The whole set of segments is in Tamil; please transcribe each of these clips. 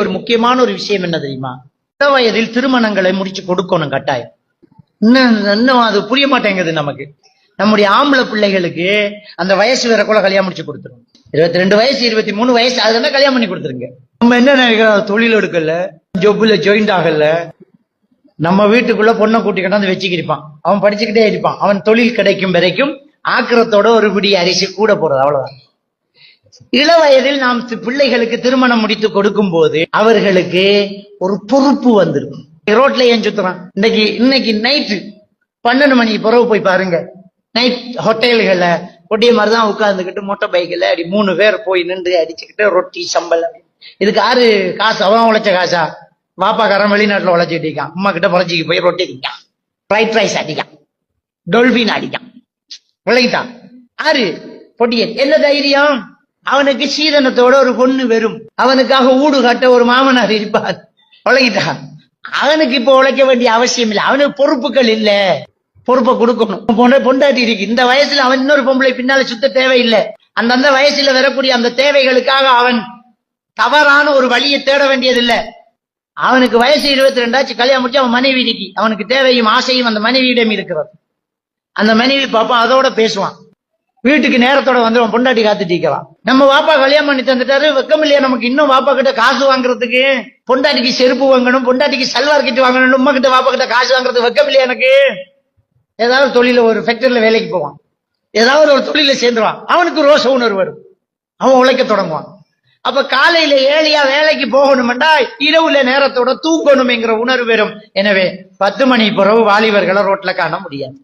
ஒரு முக்கியமான ஒரு விஷயம் என்ன தெரியுமா? வயதில் திருமணங்களை முடிச்சு கொடுக்கணும் கட்டாயம். இன்னும் அது புரிய மாட்டேங்குது நமக்கு. நம்முடைய ஆம்பளை பிள்ளைகளுக்கு அந்த வயசு வேற கூட கல்யாணம் முடிச்சு கொடுத்துரும். 22 வயசு 23 வயசு அதுதான் கல்யாணம் பண்ணி கொடுத்துருங்க. நம்ம என்ன நினைக்கிறோம், தொழில் எடுக்கல, ஜொப்புல ஜாயிண்ட் ஆகல, நம்ம வீட்டுக்குள்ள பொண்ணை கூட்டி கொண்டாந்து வச்சுக்கிருப்பான், அவன் படிச்சுக்கிட்டே இருப்பான், அவன் தொழில் கிடைக்கும் வரைக்கும் ஆக்கிரத்தோட ஒரு பிடி அரிசி கூட போறது, அவ்வளவுதான். இள வயதில் நாம் பிள்ளைகளுக்கு திருமணம் முடித்து கொடுக்கும் போது அவர்களுக்கு ஒரு பொறுப்பு வந்திருக்கும். ரோட்ல ஏன் சுத்துறான்? இன்னைக்கு நைட்டு 12 மணி பிறகு போய் பாருங்க, நைட் ஹோட்டல்கள்ல ஒட்டிய மாதிரிதான் உட்கார்ந்துக்கிட்டு மொட்டை பைக்கில் அடி 3 பேர் போய் நின்று அடிச்சுக்கிட்டு ரொட்டி சம்பல். இதுக்கு யாரு காசு? அவன் உழைச்ச காசா? வாப்பாக்காரன் வெளிநாட்டுல உழைச்சிட்டு இருக்கான், அம்மா கிட்ட பொழைச்சிக்கு போய் ரொட்டி அடிக்கான், ஃப்ரைட் ரைஸ் அடிக்கான், டொல்பின் அடிக்கான், விளையிட்டான். யாரு? பொட்டியன். என்ன தைரியம்? அவனுக்கு சீதனத்தோட ஒரு பொண்ணு வரும், அவனுக்காக ஊடு கட்ட ஒரு மாமனார் இருப்பார், உழைக்கிட்டான். அவனுக்கு இப்ப உழைக்க வேண்டிய அவசியம் இல்லை, அவனுக்கு பொறுப்புகள் இல்ல, பொறுப்பை கொடுக்கணும். பொண்டாட்டி இருக்கு, இந்த வயசுல அவன் இன்னொரு பொம்பளை பின்னால சுத்த தேவையில்லை. அந்தந்த வயசுல வரக்கூடிய அந்த தேவைகளுக்காக அவன் தவறான ஒரு வழியை தேட வேண்டியதில்லை. அவனுக்கு வயசு 22 ஆச்சு, கல்யாணம் முடிச்சு அவன் மனைவி இருக்கு, அவனுக்கு தேவையும் ஆசையும் அந்த மனைவியிடம் இருக்கிறது. அந்த மனைவி பாப்பான், அதோட பேசுவான், வீட்டுக்கு நேரத்தோட வந்து அவன் பொண்டாட்டி காத்துட்டு இருக்கலாம். நம்ம வாப்பா கல்யாணம் பண்ணி தந்துட்டாரு, வெக்கம் இல்லையா நமக்கு? இன்னும் வாப்பா கிட்ட காசு வாங்குறதுக்கு, பொண்டாட்டிக்கு செருப்பு வாங்கணும், பொண்டாட்டிக்கு சல்வார் கிட்ட வாங்கணும், உமா கிட்ட வாப்பா கிட்ட காசு வாங்குறதுக்கு வெக்கம் இல்லையா எனக்கு? ஏதாவது தொழில ஒரு ஃபேக்டரியில வேலைக்கு போவான், ஏதாவது ஒரு தொழில சேர்ந்துருவான், அவனுக்கு ரோச உணர்வு வரும், அவன் உழைக்க தொடங்குவான். அப்ப காலையில ஏழையா வேலைக்கு போகணும்டா இரவுல நேரத்தோட தூங்கணும்ங்கிற உணர்வு வரும். எனவே 10 மணி பிறகு வாலிபர்களை ரோட்ல காண முடியாது.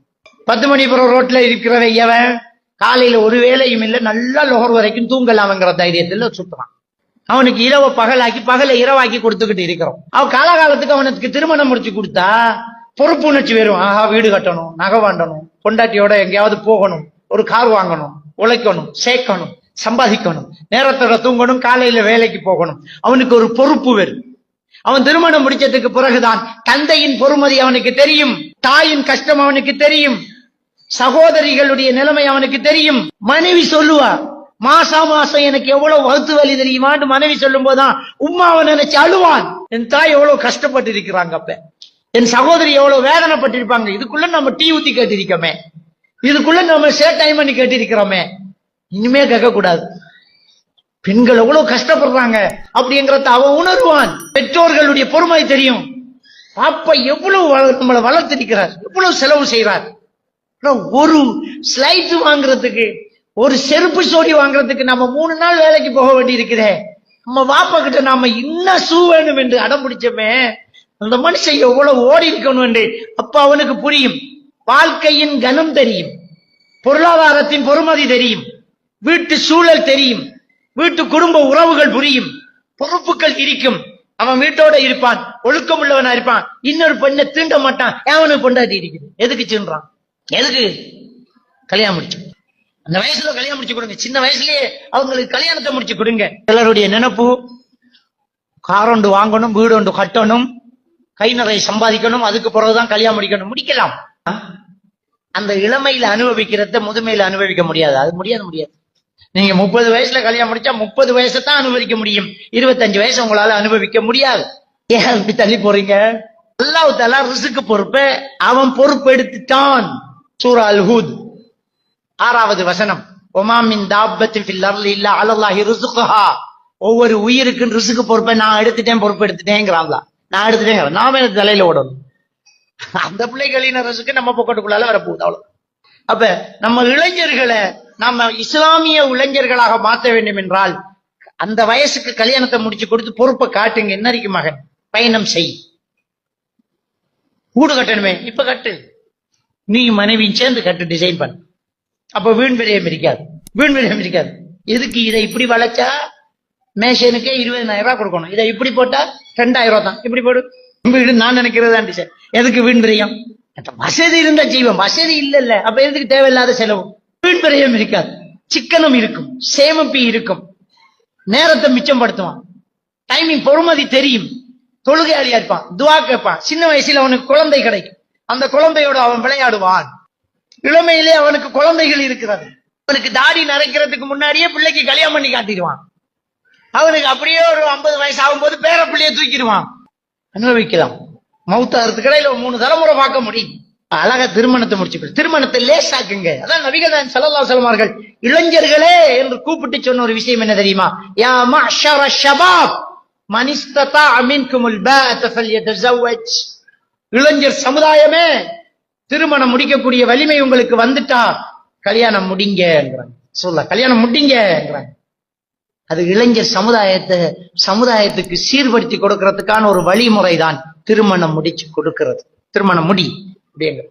10 மணி பிறகு ரோட்ல இருக்கிறவன் எவன்? காலையில ஒரு வேலையும் இல்லை, நல்லா லோகர் வரைக்கும் தூங்கலாம்ங்கிற தைரியத்துல சுத்துறான். அவனுக்கு இரவை பகலாக்கி பகலை இரவாக்கி கொடுத்துக்கிட்டு இருக்கிறோம். அவன் காலகாலத்துக்கு அவனுக்கு திருமணம் முடிச்சு கொடுத்தா பொறுப்புணர்ச்சி வரும். ஆஹா, வீடு கட்டணும், நகை வாண்டணும், பொண்டாட்டியோட எங்கேயாவது போகணும், ஒரு கார் வாங்கணும், உழைக்கணும், சேர்க்கணும், சம்பாதிக்கணும், நேரத்தோட தூங்கணும், காலையில வேலைக்கு போகணும். அவனுக்கு ஒரு பொறுப்பு வரும். அவன் திருமணம் முடிச்சதுக்கு பிறகுதான் தந்தையின் பொறுமதி அவனுக்கு தெரியும், தாயின் கஷ்டம் அவனுக்கு தெரியும், சகோதரிகளுடைய நிலைமை அவனுக்கு தெரியும். மனைவி சொல்லுவா, மாசம் எனக்கு எவ்வளவு வகுத்து வலி தெரியுமான்னு மனைவி சொல்லும் போதுதான் உம்மாவை நினைச்சு அழுவான். என் தாய் எவ்வளவு கஷ்டப்பட்டு இருக்கிறாங்க, அப்ப என் சகோதரி எவ்வளவு வேதனைப்பட்டிருப்பாங்க, இதுக்குள்ள நம்ம டீ ஊத்தி கேட்டிருக்கோமே, இதுக்குள்ள நம்ம ஷேர் டைம் பண்ணி கேட்டிருக்கிறோமே, இனிமே கேட்க கூடாது. பெண்கள் எவ்வளவு கஷ்டப்படுறாங்க அப்படிங்கறத அவன் உணர்வான். பெற்றோர்களுடைய பொறுமை தெரியும். பாப்பா எவ்வளவு நம்மளை வளர்த்திருக்கிறார், எவ்வளவு செலவு செய்யறார். ஒரு ஸ்லைட் வாங்குறதுக்கு, ஒரு செருப்பு சோடி வாங்குறதுக்கு நம்ம 3 நாள் வேலைக்கு போக வேண்டி இருக்கிறே. நம்ம வாப்பா கிட்ட நாம இன்னும் ஷூ வேணும் என்று அடம் பிடிச்சோமே, அந்த மனுஷன் எவ்வளவு ஓடி இருக்கணும் என்று அப்ப அவனுக்கு புரியும். வாழ்க்கையின் கனம் தெரியும், பொருளாதாரத்தின் பொறுமதி தெரியும், வீட்டு சூழல் தெரியும், வீட்டு குடும்ப உறவுகள் புரியும், பொறுப்புகள் இருக்கும். அவன் வீட்டோட இருப்பான், ஒழுக்கம் உள்ளவனா இருப்பான், இன்னொரு பெண்ணை தீண்ட மாட்டான். அவனுக்கு பொண்டாட்டி இருக்குது, எதுக்கு சின்றான்? எதுக்கு கல்யாணம் முடிச்சு? அந்த வயசுல கல்யாணம் முடிச்சு கொடுங்க, சின்ன வயசுலயே அவங்களுக்கு கல்யாணத்தை முடிச்சு கொடுங்க. எல்லாருடைய நினைப்பு கார் ஒன்று வாங்கணும், வீடு ஒன்று கட்டணும், கை நிறைய சம்பாதிக்கணும், அதுக்கு பிறகுதான் கல்யாணம் முடிக்கணும். முடிக்கலாம், அந்த இளமையில அனுபவிக்கிறத முதுமையில அனுபவிக்க முடியாது. அது முடியாது. நீங்க 30 வயசுல கல்யாணம் முடிச்சா 30 வயசை தான் அனுபவிக்க முடியும், 25 வயசு உங்களால அனுபவிக்க முடியாது. ஏன் இப்படி தள்ளி போறீங்க? அல்லாஹ் தஆலா ரிஸ்க் பொறுப்பை அவன் பொறுப்பு எடுத்துட்டான். சூரா அல்-ஹூத் 6வது வசனம், வமா மின் தாப்பத்தின் ஃபில் அர்லி இல்லா அலல்லாஹி ரிஸ்குஹா. ஒவ்வொரு உயிருக்கும் ரிஸ்க் பொறுப்பை நான் எடுத்துட்டேன், பொறுப்பு எடுத்துட்டேங்கிறாங்களா? நான் எடுத்துட்டேன், நாம எனக்கு தலையில ஓடணும். அந்த பிள்ளைகளின் ரிஸ்க் நம்ம பொக்கட்டுக்குள்ளால வரப்போகுது, அவ்வளவு. அப்ப நம்ம இளைஞர்களை நம்ம இஸ்லாமிய இளைஞர்களாக மாற்ற வேண்டும் என்றால் அந்த வயசுக்கு கல்யாணத்தை முடிச்சு கொடுத்து பொறுப்பை காட்டுங்க. என்னரிக்கு மகன் பயணம் செய், வீடு கட்டணுமே இப்ப கட்டு, நீ மனைவியும் சேர்ந்து கட்டு, டிசைன் பண்ணு. அப்ப வீண் விரயம் இருக்காது. எதுக்கு இதை இப்படி வளைச்சா மேஷனுக்கே 20,000 ரூபாய் கொடுக்கணும், இதை இப்படி போட்டா 2,000 ரூபாய் தான், இப்படி போடு, வீடு நான் நினைக்கிறதான் டிசைன். எதுக்கு வீண் விரயம்? வசதி இருந்தா செய்வோம், வசதி இல்ல, அப்ப எதுக்கு தேவையில்லாத செலவு? வீண் விரயம் இருக்காது, சிக்கனம் இருக்கும், சேமிப்பு இருக்கும், நேரத்தை மிச்சப்படுத்துவான், டைமிங் பொறுமதி தெரியும், தொழுகையாளியா இருப்பான், துவா கேட்பான். சின்ன வயசுல அவனுக்கு குழந்தை கிடைக்கும், அந்த குழந்தையோட அவன் விளையாடுவான். இளமையிலே அவனுக்கு குழந்தைகள் இருக்கிறது, அவனுக்கு தாடி நரைக்கிறதுக்கு முன்னாடியே பிள்ளைக்கு கல்யாணம் பண்ணி காட்டிடுவான். அவனுக்கு அப்படியே ஒரு 50 வயசு ஆகும்போது பேர பிள்ளைய தூக்கிடுவான். அனுபவிக்கலாம். மௌத்தாகிறதுக்கு கடையில 3 தலைமுறை பார்க்க முடியும். அழகா திருமணத்தை முடிச்சுக்கணும். திருமணத்தை லேசாக்குங்க. அதான் நபிகள் நாயகம் ஸல்லல்லாஹு அலைஹி வஸல்லம் அவர்கள் இளைஞர்களே என்று கூப்பிட்டு சொன்ன ஒரு விஷயம் என்ன தெரியுமா? யா மஅஷர ஷபாப் மன் இஸ்ததா மின்குமுல் பாஅத ஃபல்யதஸவஜ். இளைஞர் சமுதாயமே, திருமணம் முடிக்கக்கூடிய வலிமை உங்களுக்கு வந்துட்டா கல்யாணம் முடிங்கங்கறாங்க. கல்யாணம் முடிங்கங்கறாங்க. அது இளைஞர் சமுதாயத்துக்கு சீர்படுத்தி கொடுக்கிறதுக்கான ஒரு வழிமுறை தான் திருமணம் முடிச்சு கொடுக்கிறது. திருமணம் முடி அப்படிங்க.